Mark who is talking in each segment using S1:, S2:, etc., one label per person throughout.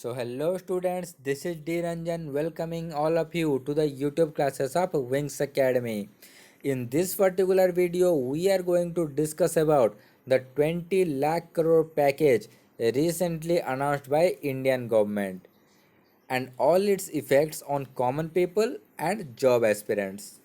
S1: So hello students, this is D Ranjan welcoming all of you to the YouTube classes of Wings Academy. In this particular video, we are going to discuss about the 20 lakh crore package recently announced by Indian government and all its effects on common people and job aspirants.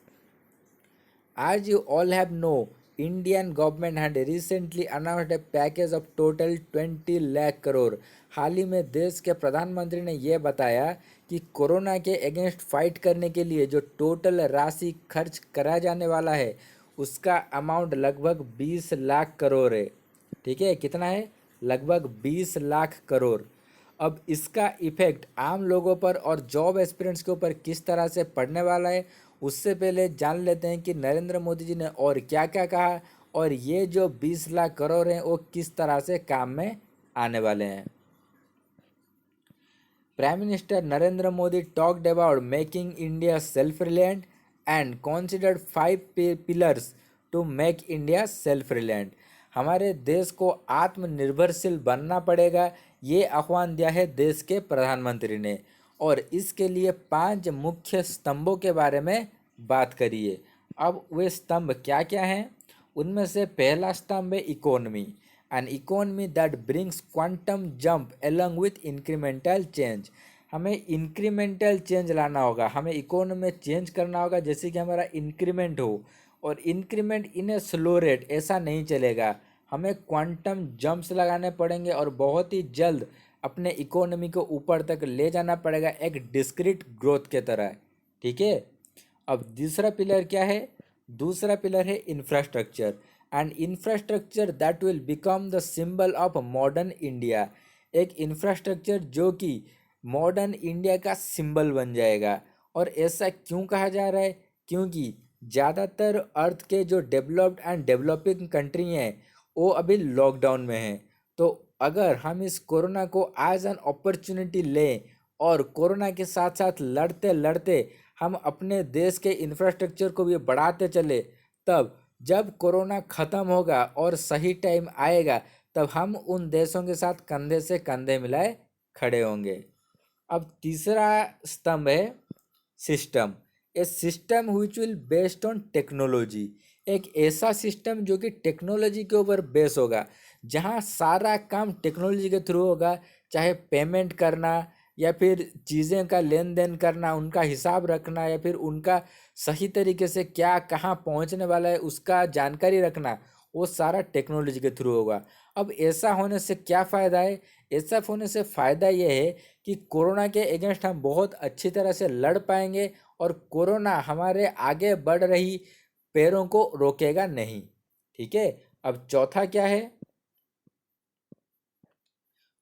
S1: As you all have know, Indian government had recently announced a package of total 20 lakh crore. हाल ही में देश के प्रधानमंत्री ने यह बताया कि corona के against fight करने के लिए जो टोटल राशि खर्च करा जाने वाला है उसका अमाउंट लगभग 20 लाख करोड़ है। ठीक है, कितना है? लगभग 20 लाख करोड़। अब इसका इफेक्ट आम लोगों पर और जॉब एस्पिरेंट्स के ऊपर किस तरह से पड़ने वाला है, उससे पहले जान लेते हैं कि नरेंद्र मोदी जी ने और क्या क्या कहा और ये जो 20 लाख करोड़ हैं वो किस तरह से काम में आने वाले हैं। Prime Minister Narendra Modi talked about making India self-reliant and considered pillars to make India self-reliant। हमारे देश को आत्मनिर्भरशील बनना पड़ेगा, ये आह्वान दिया है देश के प्रधानमंत्री ने और इसके लिए 5 मुख्य स्तंभों के बारे में बात करिए। अब वे स्तंभ क्या क्या हैं? उनमें से पहला स्तंभ है economy, an economy that brings quantum jump along with incremental change। हमें इंक्रीमेंटल चेंज लाना होगा, हमें इकोनॉमी में चेंज करना होगा जैसे कि हमारा इंक्रीमेंट हो, और increment in a slow rate ऐसा नहीं चलेगा, हमें क्वांटम जंप्स लगाने पड़ेंगे और बहुत ही जल्द अपने इकोनॉमी को ऊपर तक ले जाना पड़ेगा एक डिस्क्रीट ग्रोथ के तरह। ठीक है, अब दूसरा पिलर क्या है? दूसरा पिलर है infrastructure, and infrastructure that will become the symbol of modern India. एक इंफ्रास्ट्रक्चर जो कि मॉडर्न इंडिया का सिंबल बन जाएगा। और ऐसा क्यों कहा जा रहा है? क्योंकि ज़्यादातर अर्थ के जो डेवलप्ड एंड डेवलपिंग कंट्री हैं वो अभी लॉकडाउन में हैं। तो अगर हम इस कोरोना को एज एन अपॉर्चुनिटी लें और कोरोना के साथ साथ लड़ते लड़ते हम अपने देश के इंफ्रास्ट्रक्चर को भी बढ़ाते चले, तब जब कोरोना ख़त्म होगा और सही टाइम आएगा तब हम उन देशों के साथ कंधे से कंधे मिलाए खड़े होंगे। अब तीसरा स्तंभ है system, A system which will based on technology. एक ऐसा सिस्टम जो कि टेक्नोलॉजी के ऊपर बेस होगा, जहाँ सारा काम टेक्नोलॉजी के थ्रू होगा, चाहे पेमेंट करना या फिर चीज़ें का लेन देन करना, उनका हिसाब रखना या फिर उनका सही तरीके से क्या कहाँ पहुँचने वाला है उसका जानकारी रखना, वो सारा टेक्नोलॉजी के थ्रू होगा। अब ऐसा होने से क्या फ़ायदा है? ऐसा होने से फ़ायदा ये है कि कोरोना के अगेंस्ट हम बहुत अच्छी तरह से लड़ पाएंगे और कोरोना हमारे आगे बढ़ रही पैरों को रोकेगा नहीं। ठीक है, अब चौथा क्या है?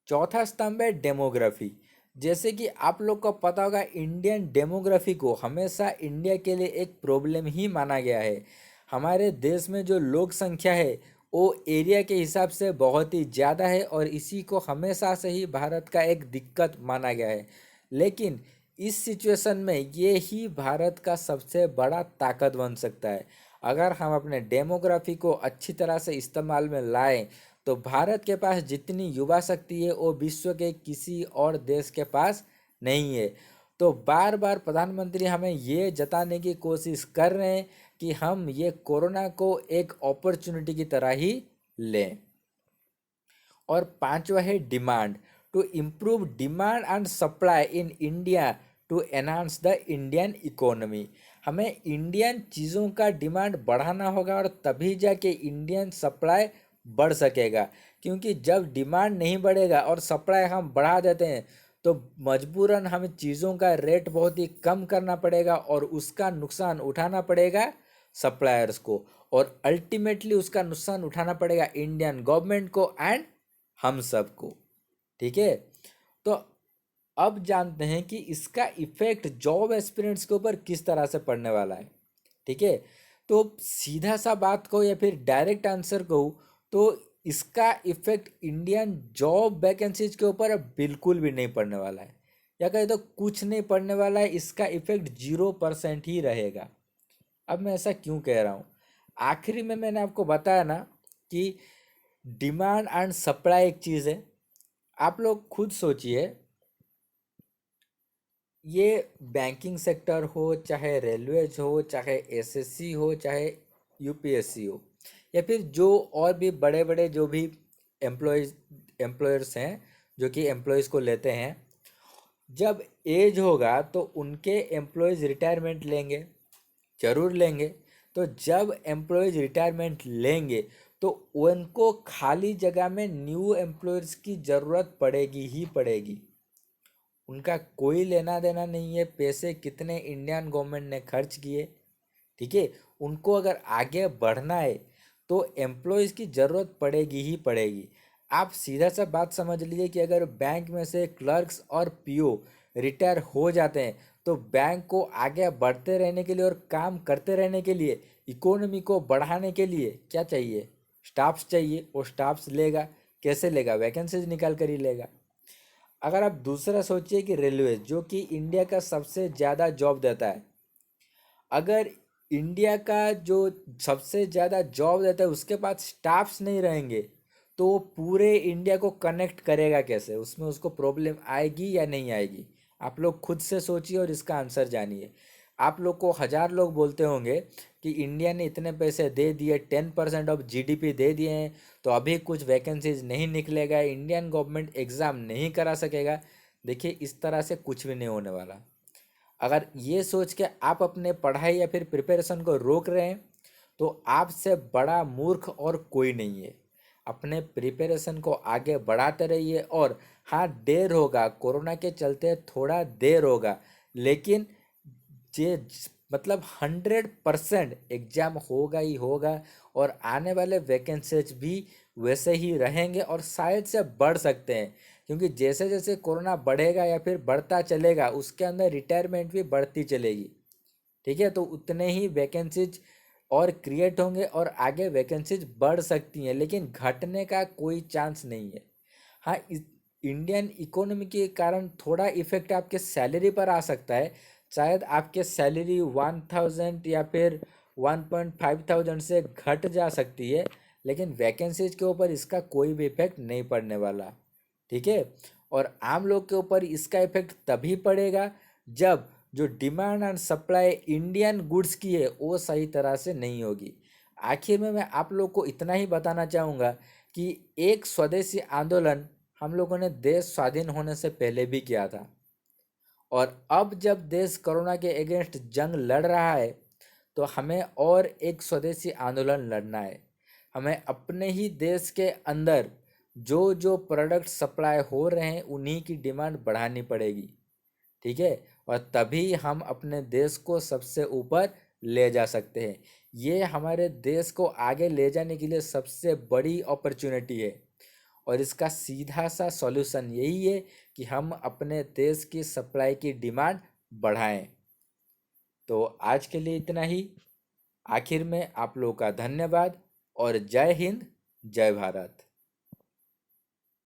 S1: चौथा स्तंभ है डेमोग्राफी। जैसे कि आप लोग को पता होगा, इंडियन डेमोग्राफी को हमेशा इंडिया के लिए एक प्रॉब्लम ही माना गया है। हमारे देश में जो लोक संख्या है वो एरिया के हिसाब से बहुत ही ज़्यादा है और इसी को हमेशा से ही भारत का एक दिक्कत माना गया है। लेकिन इस सिचुएशन में ये ही भारत का सबसे बड़ा ताकत बन सकता है। अगर हम अपने डेमोग्राफी को अच्छी तरह से इस्तेमाल में लाएं तो भारत के पास जितनी युवा शक्ति है वो विश्व के किसी और देश के पास नहीं है। तो बार बार प्रधानमंत्री हमें ये जताने की कोशिश कर रहे हैं कि हम ये कोरोना को एक अपॉर्चुनिटी की तरह ही लें। और पांचवा है demand, to improve demand and supply in India to enhance the Indian economy. हमें इंडियन चीज़ों का डिमांड बढ़ाना होगा और तभी जाके इंडियन सप्लाई बढ़ सकेगा। क्योंकि जब डिमांड नहीं बढ़ेगा और सप्लाई हम बढ़ा देते हैं तो मजबूरन हमें चीज़ों का रेट बहुत ही कम करना पड़ेगा और उसका नुकसान उठाना पड़ेगा सप्लायर्स को, और अल्टीमेटली उसका नुकसान उठाना पड़ेगा इंडियन गवर्नमेंट को एंड हम सबको। ठीक है, तो अब जानते हैं कि इसका इफेक्ट जॉब एस्पिरेंट्स के ऊपर किस तरह से पड़ने वाला है। ठीक है, तो सीधा सा बात कहूँ या फिर डायरेक्ट आंसर कहूँ तो इसका इफेक्ट इंडियन जॉब वैकेंसीज के ऊपर बिल्कुल भी नहीं पड़ने वाला है, या कहीं तो कुछ नहीं पड़ने वाला है। इसका इफेक्ट 0% ही रहेगा। अब मैं ऐसा क्यों कह रहा हूँ? आखिरी में मैंने आपको बताया ना कि डिमांड एंड सप्लाई एक चीज़ है। आप लोग खुद सोचिए, ये बैंकिंग सेक्टर हो, चाहे रेलवेज हो, चाहे एसएससी हो, चाहे यूपीएससी हो, या फिर जो और भी बड़े बड़े जो भी एम्प्लॉयज़ एम्प्लॉयर्स हैं जो कि एम्प्लॉयज़ को लेते हैं, जब एज होगा तो उनके एम्प्लॉयज़ रिटायरमेंट लेंगे, जरूर लेंगे। तो जब एम्प्लॉयज़ रिटायरमेंट लेंगे तो उनको खाली जगह में न्यू एम्प्लॉयर्स की ज़रूरत पड़ेगी ही पड़ेगी। उनका कोई लेना देना नहीं है पैसे कितने इंडियन गवर्नमेंट ने खर्च किए, ठीक है। उनको अगर आगे बढ़ना है तो एम्प्लॉयज़ की ज़रूरत पड़ेगी ही पड़ेगी। आप सीधा सा बात समझ लीजिए कि अगर बैंक में से क्लर्क्स और पीओ रिटायर हो जाते हैं तो बैंक को आगे बढ़ते रहने के लिए और काम करते रहने के लिए, इकोनॉमी को बढ़ाने के लिए क्या चाहिए? स्टाफ्स चाहिए। और स्टाफ्स लेगा कैसे? लेगा वैकेंसीज निकाल कर ही लेगा। अगर आप दूसरा सोचिए कि रेलवे जो कि इंडिया का सबसे ज़्यादा जॉब देता है, अगर इंडिया का जो सबसे ज़्यादा जॉब देता है उसके पास स्टाफ्स नहीं रहेंगे तो वो पूरे इंडिया को कनेक्ट करेगा कैसे? उसमें उसको प्रॉब्लम आएगी या नहीं आएगी? आप लोग खुद से सोचिए और इसका आंसर जानिए। आप लोग को हजार लोग बोलते होंगे कि इंडिया ने इतने पैसे दे दिए, 10% ऑफ जीडीपी दे दिए हैं, तो अभी कुछ वैकेंसीज नहीं निकलेगा, इंडियन गवर्नमेंट एग्ज़ाम नहीं करा सकेगा। देखिए, इस तरह से कुछ भी नहीं होने वाला। अगर ये सोच के आप अपने पढ़ाई या फिर प्रिपरेशन को रोक रहे हैं तो आपसे बड़ा मूर्ख और कोई नहीं है। अपने प्रिपरेशन को आगे बढ़ाते रहिए। और हाँ, देर होगा, कोरोना के चलते थोड़ा देर होगा, लेकिन जे मतलब 100% एग्ज़ाम होगा ही होगा। और आने वाले वैकेंसीज भी वैसे ही रहेंगे और शायद से बढ़ सकते हैं, क्योंकि जैसे जैसे कोरोना बढ़ेगा या फिर बढ़ता चलेगा उसके अंदर रिटायरमेंट भी बढ़ती चलेगी, ठीक है। तो उतने ही वैकेंसीज और क्रिएट होंगे और आगे वैकेंसीज बढ़ सकती हैं, लेकिन घटने का कोई चांस नहीं है। हाँ, इंडियन इकोनॉमी के कारण थोड़ा इफेक्ट आपके सैलरी पर आ सकता है। शायद आपके सैलरी 1000 या फिर 1.5 थाउजेंड से घट जा सकती है, लेकिन वैकेंसीज के ऊपर इसका कोई भी इफेक्ट नहीं पड़ने वाला, ठीक है। और आम लोग के ऊपर इसका इफेक्ट तभी पड़ेगा जब जो demand and supply Indian goods की है वो सही तरह से नहीं होगी। आखिर में मैं आप लोग को इतना ही बताना चाहूँगा कि एक स्वदेशी आंदोलन हम लोगों ने देश स्वाधीन होने से पहले भी किया था, और अब जब देश कोरोना के अगेंस्ट जंग लड़ रहा है तो हमें और एक स्वदेशी आंदोलन लड़ना है। हमें अपने ही देश के अंदर जो जो प्रोडक्ट सप्लाई हो रहे हैं उन्हीं की डिमांड बढ़ानी पड़ेगी, ठीक है। और तभी हम अपने देश को सबसे ऊपर ले जा सकते हैं। ये हमारे देश को आगे ले जाने के लिए सबसे बड़ी अपॉर्चुनिटी है। और इसका सीधा सा सॉल्यूशन यही है कि हम अपने देश की सप्लाई की डिमांड बढ़ाएं। तो आज के लिए इतना ही। आखिर में आप लोगों का धन्यवाद और जय हिंद, जय भारत।